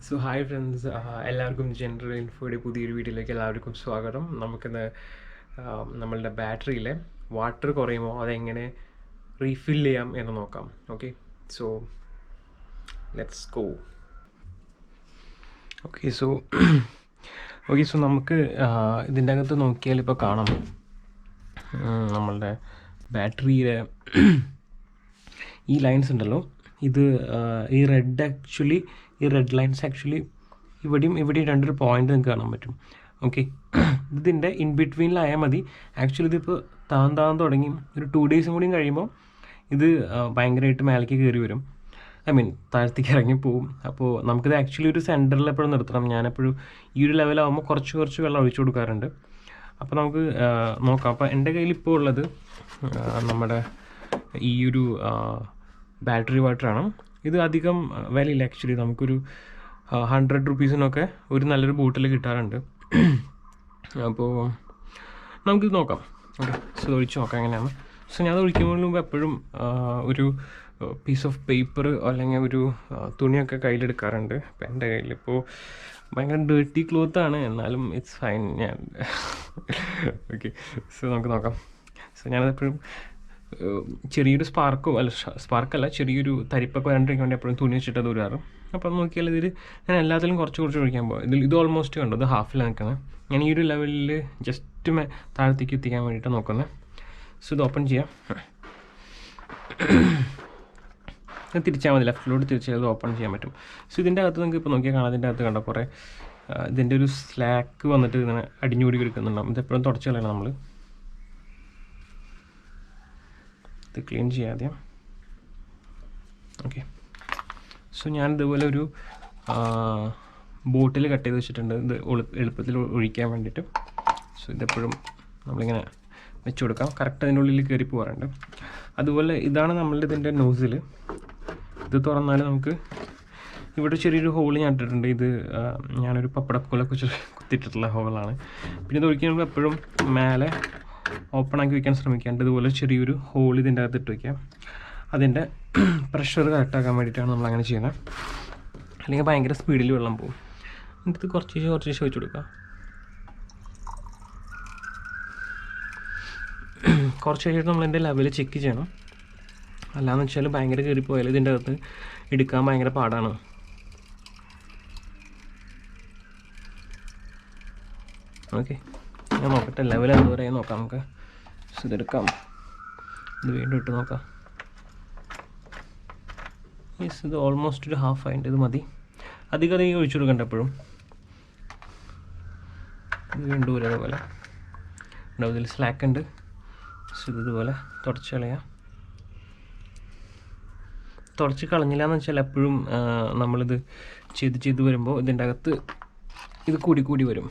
So hi friends, എല്ലാവർക്കും general ഇൻഫോയുടെ പുതിയൊരു വീഡിയോയിലേക്ക് എല്ലാവർക്കും സ്വാഗതം. നമുക്കിന്ന് നമ്മളുടെ ബാറ്ററിയിലെ വാട്ടർ കുറയുമ്പോൾ അതെങ്ങനെ റീഫിൽ ചെയ്യാം എന്ന് നോക്കാം. Okay, so let's go. Okay, so നമുക്ക് ഇതിൻ്റെ അകത്ത് നോക്കിയാൽ ഇപ്പോൾ കാണാം നമ്മളുടെ ബാറ്ററിയിലെ ഈ ലൈൻസ് ഉണ്ടല്ലോ. ഇത് ഈ റെഡ് ലൈൻസ് ആക്ച്വലി ഇവിടെയും രണ്ടൊരു പോയിന്റ് നിങ്ങൾക്ക് കാണാൻ പറ്റും. ഓക്കെ, ഇതിൻ്റെ ഇൻ ബിറ്റ്വീനിലായാൽ മതി. ആക്ച്വലി ഇതിപ്പോൾ താൻ തുടങ്ങി ഒരു 2 days കൂടിയും കഴിയുമ്പോൾ ഇത് ഭയങ്കരമായിട്ട് മേലേക്ക് കയറി വരും. താഴത്തേക്ക് ഇറങ്ങിപ്പോവും. അപ്പോൾ നമുക്കിത് ആക്ച്വലി ഒരു സെൻറ്ററിൽ എപ്പോഴും നിർത്തണം. ഞാനെപ്പോഴും ഈ ഒരു ലെവലാകുമ്പോൾ കുറച്ച് വെള്ളം ഒഴിച്ചു കൊടുക്കാറുണ്ട്. അപ്പോൾ നമുക്ക് നോക്കാം. അപ്പോൾ എൻ്റെ കയ്യിൽ ഇപ്പോൾ ഉള്ളത് നമ്മുടെ ഈ ഒരു ബാറ്ററി വാട്ടറാണ്. ഇത് അധികം വിലയില്ല ആക്ച്വലി. നമുക്കൊരു 100 rupees ഒരു നല്ലൊരു ബോട്ടിൽ കിട്ടാറുണ്ട്. അപ്പോൾ നമുക്കിത് നോക്കാം. ഓക്കെ, സോ ഒഴിച്ച് നോക്കാം എങ്ങനെയാണ്. സോ ഞാൻ ഒഴിക്കുന്നതിന് മുമ്പ് എപ്പോഴും ഒരു പീസ് ഓഫ് പേപ്പർ അല്ലെങ്കിൽ ഒരു തുണിയൊക്കെ കയ്യിലെടുക്കാറുണ്ട്. അപ്പോൾ എൻ്റെ കയ്യിലിപ്പോൾ ഭയങ്കര ഡേർട്ടി ക്ലോത്താണ്, എന്നാലും ഇറ്റ്സ് ഫൈൻ. ഞാൻ ഓക്കെ, സോ നമുക്ക് നോക്കാം. സോ ഞാനതെപ്പോഴും ചെറിയൊരു സ്പാർക്കല്ല ചെറിയൊരു തരിപ്പൊക്കെ വരാണ്ടിരിക്കാൻ വേണ്ടി എപ്പോഴും തുണി വെച്ചിട്ട് അത് ഊരാറ്. അപ്പോൾ നോക്കിയാൽ ഇതിൽ ഞാൻ എല്ലാത്തിലും കുറച്ച് ഒഴിക്കാൻ പോകും. ഇത് ഓൾമോസ്റ്റ് കണ്ടു, ഇത് ഹാഫിലാണ് നിൽക്കുന്നത്. ഞാൻ ഈ ഒരു ലെവലിൽ ജസ്റ്റ് താഴത്തേക്ക് എത്തിക്കാൻ വേണ്ടിയിട്ടാണ് നോക്കുന്നത്. സോ ഇത് ഓപ്പൺ ചെയ്യാം. തിരിച്ചാൽ മതി, ലെഫ്റ്റിലോട്ട് തിരിച്ചാൽ അത് ഓപ്പൺ ചെയ്യാൻ പറ്റും. സോ ഇതിൻ്റെ അകത്ത് നിങ്ങൾക്ക് ഇപ്പോൾ നോക്കിയാൽ കാണാം, ഇതിൻ്റെ അകത്ത് കണ്ടോ കുറേ ഇതിൻ്റെ ഒരു സ്ലാക്ക് വന്നിട്ട് ഇങ്ങനെ അടിഞ്ഞുകൂടി കിടക്കുന്നുണ്ടാവും. ഇതെപ്പോഴും തുടച്ച് കളയണം നമ്മൾ. ഇത് ക്ലീൻ ചെയ്യാതെ. ഓക്കെ, സോ ഞാൻ ഇതുപോലെ ഒരു ബോട്ടിൽ കട്ട് ചെയ്ത് വെച്ചിട്ടുണ്ട്, ഇത് എളുപ്പത്തിൽ ഒഴിക്കാൻ വേണ്ടിയിട്ട്. സോ ഇതെപ്പോഴും നമ്മളിങ്ങനെ വെച്ച് കൊടുക്കാം. കറക്റ്റ് അതിൻ്റെ ഉള്ളിൽ കയറി പോകാറുണ്ട്. അതുപോലെ ഇതാണ് നമ്മളുടെ ഇതിൻ്റെ നോസിൽ. ഇത് തുറന്നാൽ നമുക്ക് ഇവിടെ ചെറിയൊരു ഹോൾ ഞാൻ ഇട്ടിട്ടുണ്ട്. ഇത് ഞാനൊരു പപ്പടക്കോലൊക്കെ കുത്തിയിട്ടിട്ടുള്ള ഹോളാണ്. പിന്നെ ഇത് ഒഴിക്കുമ്പോൾ എപ്പോഴും മേലെ ഓപ്പൺ ആക്കി വയ്ക്കാൻ ശ്രമിക്കാണ്ട് ഇതുപോലെ ചെറിയൊരു ഹോൾ ഇതിൻ്റെ അകത്ത് ഇട്ട് വയ്ക്കാം. അതിൻ്റെ പ്രഷർ കറക്റ്റാക്കാൻ വേണ്ടിയിട്ടാണ് നമ്മളങ്ങനെ ചെയ്യുന്നത്. അല്ലെങ്കിൽ ഭയങ്കര സ്പീഡിൽ വെള്ളം പോകും. എന്നിട്ട് കുറച്ച് വെച്ച് കൊടുക്കുക. കുറച്ച് കഴിഞ്ഞിട്ട് നമ്മളതിൻ്റെ ലെവൽ ചെക്ക് ചെയ്യണം. അല്ലാന്ന് വെച്ചാൽ ഭയങ്കര കയറിപ്പോയാൽ ഇതിൻ്റെ അകത്ത് എടുക്കാൻ ഭയങ്കര പാടാണ്. ഓക്കെ, ഞാൻ നോക്കട്ടെ ലെവൽ എന്തുവരെ നോക്കാം നമുക്ക്. ഇതെടുക്കാം, ഇത് വീണ്ടും ഇട്ട് നോക്കാം. യെസ്, ഇത് ഓൾമോസ്റ്റ് ഒരു ഹാഫ് ആയിട്ട് ഇത് മതി. അധികം ഒഴിച്ചു കൊടുക്കണ്ട എപ്പോഴും. ഇത് വീണ്ടും ഒരേപോലെ ഉണ്ടാവും, ഇതിൽ സ്ലാക്ക് ഉണ്ട്. സോ ഇതുപോലെ തുടച്ച് കളയാം. തുടച്ച് കളഞ്ഞില്ല എന്ന് വെച്ചാൽ എപ്പോഴും നമ്മളിത് ചെയ്ത് വരുമ്പോൾ ഇതിൻ്റെ അകത്ത് ഇത് കൂടി വരും.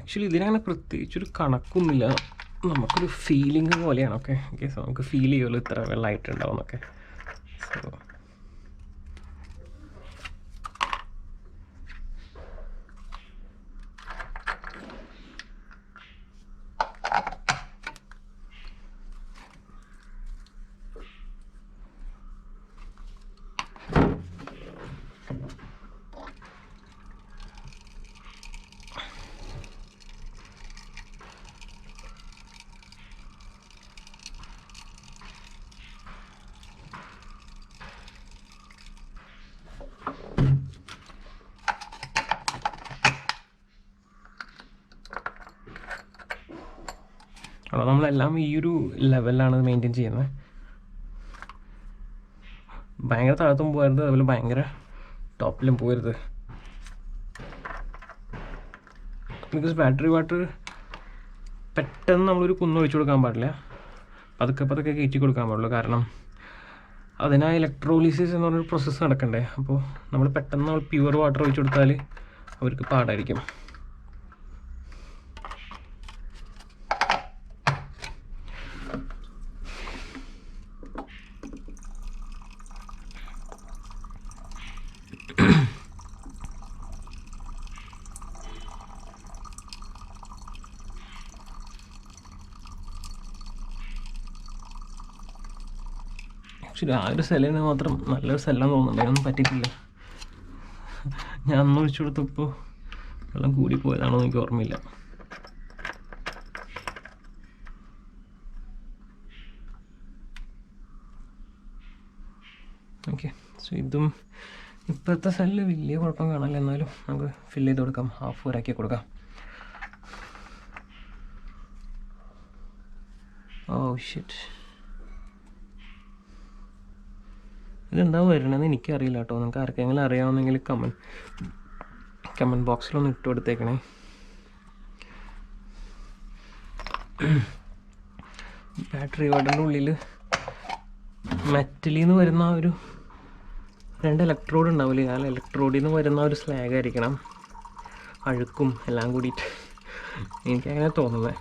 ആക്ച്വലി ഇതിനങ്ങനെ പ്രത്യേകിച്ചൊരു കണക്കൊന്നുമില്ല. നമുക്കൊരു ഫീലിംഗ് പോലെയാണ്. ഓക്കെ, സോ നമുക്ക് ഫീൽ ചെയ്യുമല്ലോ ഇത്ര വെള്ളമായിട്ടുണ്ടാവും എന്നൊക്കെ. സോ അപ്പോൾ നമ്മളെല്ലാം ഈ ഒരു ലെവലിലാണ് മെയിൻറ്റെയിൻ ചെയ്യുന്നത്. ഭയങ്കര താഴത്തും പോകരുത്, അതുപോലെ ഭയങ്കര ടോപ്പിലും പോകരുത്. ബിക്കോസ് ബാറ്ററി വാട്ടർ പെട്ടെന്ന് നമ്മളൊരു കുന്ന് ഒഴിച്ചു കൊടുക്കാൻ പാടില്ല, പതുക്കെ പതുക്കെ കയറ്റി കൊടുക്കാൻ പാടുള്ളൂ. കാരണം അതിനാ ഇലക്ട്രോളിസിസ് എന്ന് പറഞ്ഞൊരു പ്രോസസ്സ് നടക്കണ്ടേ. അപ്പോൾ നമ്മൾ പെട്ടെന്ന് നമ്മൾ പ്യുവർ വാട്ടർ ഒഴിച്ചു കൊടുത്താൽ അവർക്ക് പാടായിരിക്കും. ആക്ച്വലി ആ ഒരു സെല്ലിന് മാത്രം നല്ലൊരു സെല്ലാന്ന് തോന്നുന്നുണ്ട്, അതിനൊന്നും പറ്റിയിട്ടില്ല. ഞാൻ അന്ന് ഒഴിച്ചു കൊടുത്തപ്പോൾ വെള്ളം കൂടിപ്പോയതാണോ എനിക്ക് ഓർമ്മയില്ല. ഓക്കെ, സോ ഇതും ഇപ്പോഴത്തെ സെല്ല് വലിയ കുഴപ്പം കാണില്ല, എന്നാലും നമുക്ക് ഫില്ല് ചെയ്ത് കൊടുക്കാം, ഹാഫ് ഒരാക്കി കൊടുക്കാം. ഓ ഷിറ്റ്, ഇതെന്താ വരണമെന്ന് എനിക്കറിയില്ല കേട്ടോ. നിങ്ങൾക്ക് ആർക്കെങ്കിലും അറിയാവുന്നെങ്കിൽ കമൻറ്റ് ബോക്സിലൊന്ന് ഇട്ട് കൊടുത്തേക്കണേ. ബാറ്ററി വാട്ടറിൻ്റെ ഉള്ളിൽ മെറ്റലിൽ നിന്ന് വരുന്ന ഒരു 2 ഇലക്ട്രോഡ് ഉണ്ടാവില്ലേ, ആ ഇലക്ട്രോഡിൽ നിന്ന് വരുന്ന ഒരു സ്ലാഗ് ആയിരിക്കണം അഴുക്കും എല്ലാം കൂടിയിട്ട്, എനിക്കങ്ങനെ തോന്നുന്നത്.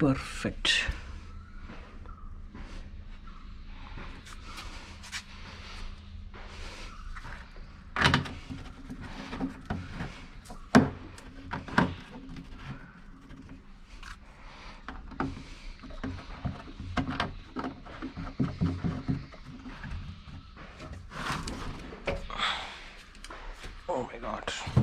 പെർഫെക്റ്റ്. Oh my god.